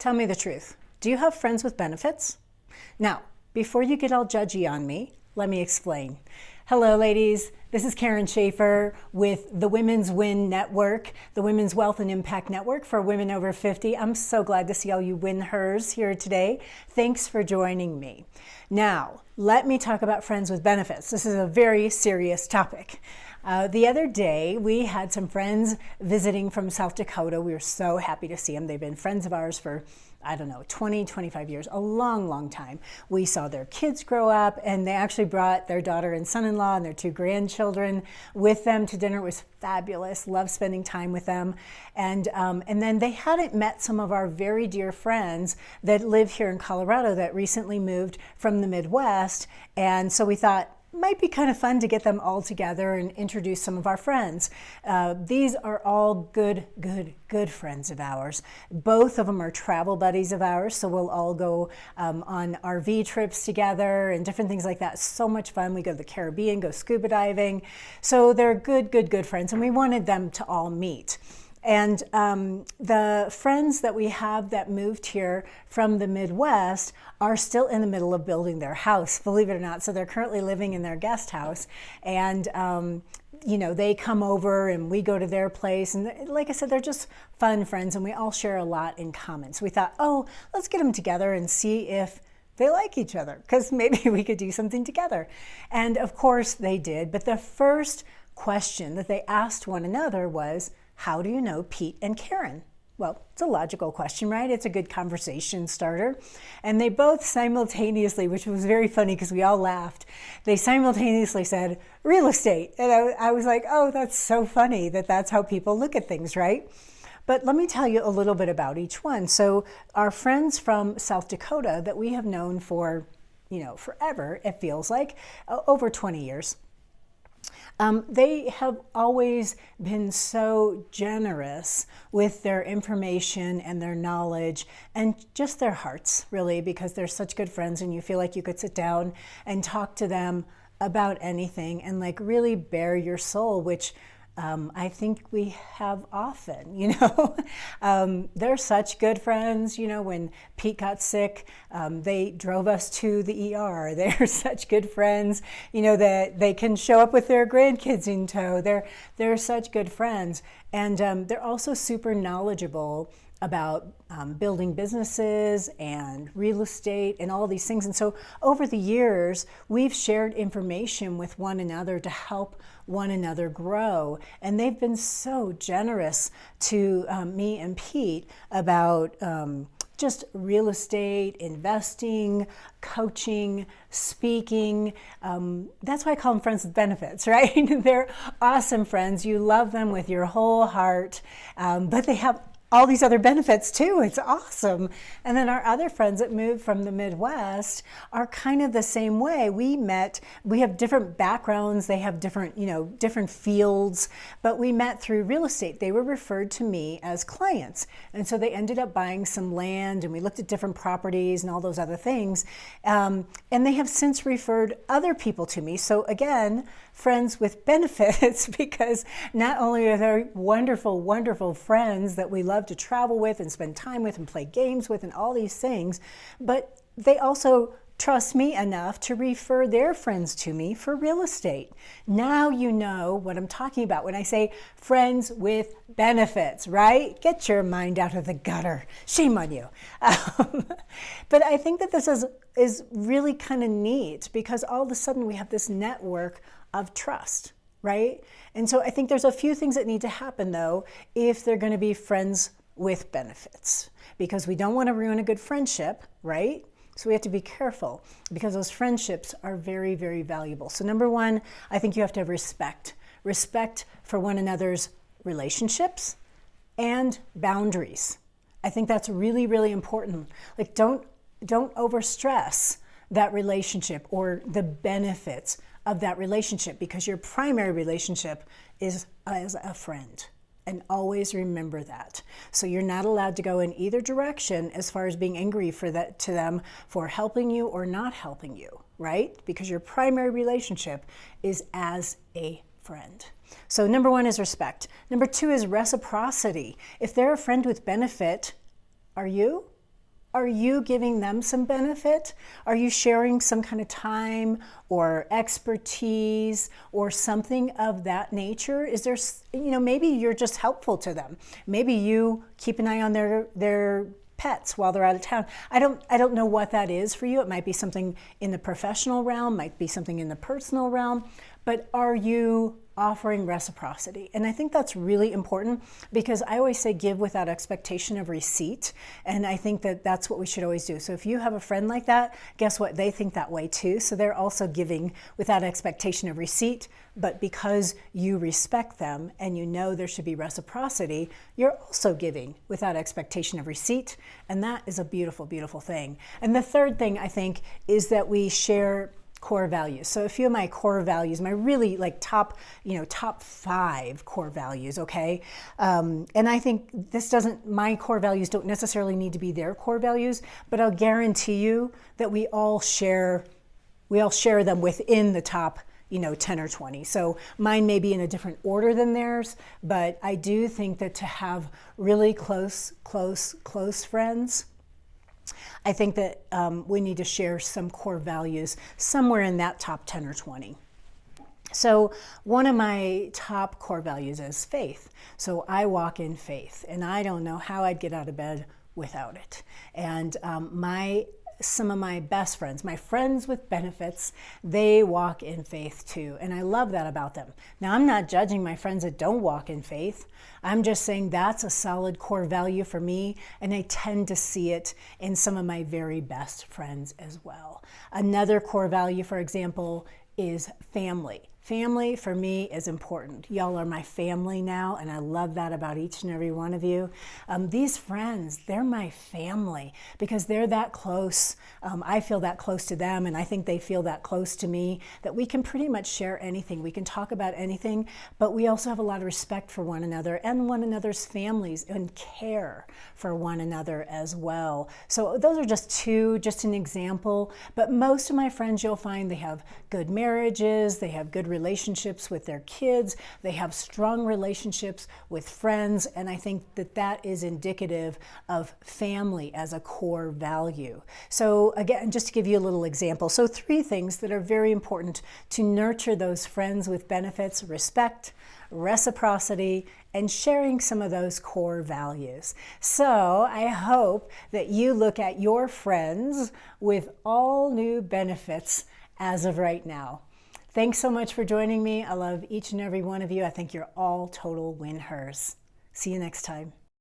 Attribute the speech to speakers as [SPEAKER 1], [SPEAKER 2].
[SPEAKER 1] Tell me the truth. Do you have friends with benefits? Now, before you get all judgy on me, let me explain. Hello, ladies. This is Karen Schaefer with the W.I.N Network, the Women's Wealth and Impact Network for women over 50. I'm so glad to see all you win-hers here today. Thanks for joining me. Now, let me talk about friends with benefits. This is a very serious topic. The other day, we had some friends visiting from South Dakota. We were so happy to see them. They've been friends of ours for, 20, 25 years, a long, long time. We saw their kids grow up, and they actually brought their daughter and son-in-law and their 2 grandchildren with them to dinner. It was fabulous. Loved spending time with them. And then they hadn't met some of our very dear friends that live here in Colorado that recently moved from the Midwest. And so we thought, might be kind of fun to get them all together and introduce some of our friends. These are all good friends of ours. Both of them are travel buddies of ours, so we'll all go on RV trips together and different things like that. So much fun. We go to the Caribbean, go scuba diving. So they're good friends, and we wanted them to all meet. And the friends that we have that moved here from the Midwest are still in the middle of building their house, believe it or not. So they're currently living in their guest house. And, they come over and we go to their place. And like I said, they're just fun friends and we all share a lot in common. So we thought, let's get them together and see if they like each other, because maybe we could do something together. And of course they did. But the first question that they asked one another was, how do you know Pete and Karen? Well, it's a logical question, right? It's a good conversation starter. And they both simultaneously, which was very funny because we all laughed, they simultaneously said, real estate. And I was like, oh, that's so funny that that's how people look at things, right? But let me tell you a little bit about each one. So our friends from South Dakota that we have known for, forever, it feels like, over 20 years. They have always been so generous with their information and their knowledge and just their hearts, really, because they're such good friends and you feel like you could sit down and talk to them about anything and really bare your soul, which I think we have often, They're such good friends. When Pete got sick, they drove us to the ER. They're such good friends, that they can show up with their grandkids in tow. They're such good friends. And they're also super knowledgeable about building businesses and real estate and all these things. And so over the years, we've shared information with one another to help one another grow. And they've been so generous to me and Pete about just real estate, investing, coaching, speaking. That's why I call them friends with benefits, right? They're awesome friends. You love them with your whole heart, but they have all these other benefits too. It's awesome. And then our other friends that moved from the Midwest are kind of the same way. We have different backgrounds. They have different, different fields, but we met through real estate. They were referred to me as clients. And so they ended up buying some land and we looked at different properties and all those other things. And they have since referred other people to me. So again, friends with benefits, because not only are they wonderful friends that we love to travel with and spend time with and play games with and all these things, but they also trust me enough to refer their friends to me for real estate. Now you know what I'm talking about when I say friends with benefits, right? Get your mind out of the gutter. Shame on you. But I think that this is really kind of neat because all of a sudden we have this network of trust, right? And so I think there's a few things that need to happen though if they're going to be friends with benefits, because we don't want to ruin a good friendship, right? So we have to be careful because those friendships are very, very valuable. So number one, I think you have to have respect for one another's relationships and boundaries. I think that's really, really important. Don't overstress that relationship or the benefits of that relationship, because your primary relationship is as a friend. And always remember that. So you're not allowed to go in either direction as far as being angry to them for helping you or not helping you, right? Because your primary relationship is as a friend. So number one is respect. Number two is reciprocity. If they're a friend with benefit, are you? Are you giving them some benefit? Are you sharing some kind of time or expertise or something of that nature? Is there, maybe you're just helpful to them. Maybe you keep an eye on their pets while they're out of town. I don't know what that is for you. It might be something in the professional realm, might be something in the personal realm, but are you offering reciprocity? And I think that's really important, because I always say give without expectation of receipt. And I think that that's what we should always do. So if you have a friend like that, guess what? They think that way too. So they're also giving without expectation of receipt, but because you respect them and you know there should be reciprocity, you're also giving without expectation of receipt. And that is a beautiful, beautiful thing. And the third thing, I think, is that we share core values. So a few of my core values, my really top 5 core values, okay? And I think my core values don't necessarily need to be their core values, but I'll guarantee you that we all share them within the top 10 or 20. So mine may be in a different order than theirs, but I do think that to have really close friends, I think that we need to share some core values somewhere in that top 10 or 20. So one of my top core values is faith. So I walk in faith, and I don't know how I'd get out of bed without it. And some of my best friends, my friends with benefits, they walk in faith too. And I love that about them. Now, I'm not judging my friends that don't walk in faith. I'm just saying that's a solid core value for me, and I tend to see it in some of my very best friends as well. Another core value, for example, is family. Family for me is important. Y'all are my family now, and I love that about each and every one of you. These friends, they're my family because they're that close. I feel that close to them, and I think they feel that close to me, that we can pretty much share anything. We can talk about anything, but we also have a lot of respect for one another and one another's families, and care for one another as well. So those are just an example, but most of my friends, you'll find they have good marriages, they have good relationships with their kids, they have strong relationships with friends, and I think that is indicative of family as a core value. So again, just to give you a little example, so 3 things that are very important to nurture those friends with benefits: respect, reciprocity, and sharing some of those core values. So I hope that you look at your friends with all new benefits as of right now. Thanks so much for joining me. I love each and every one of you. I think you're all total win-hers. See you next time.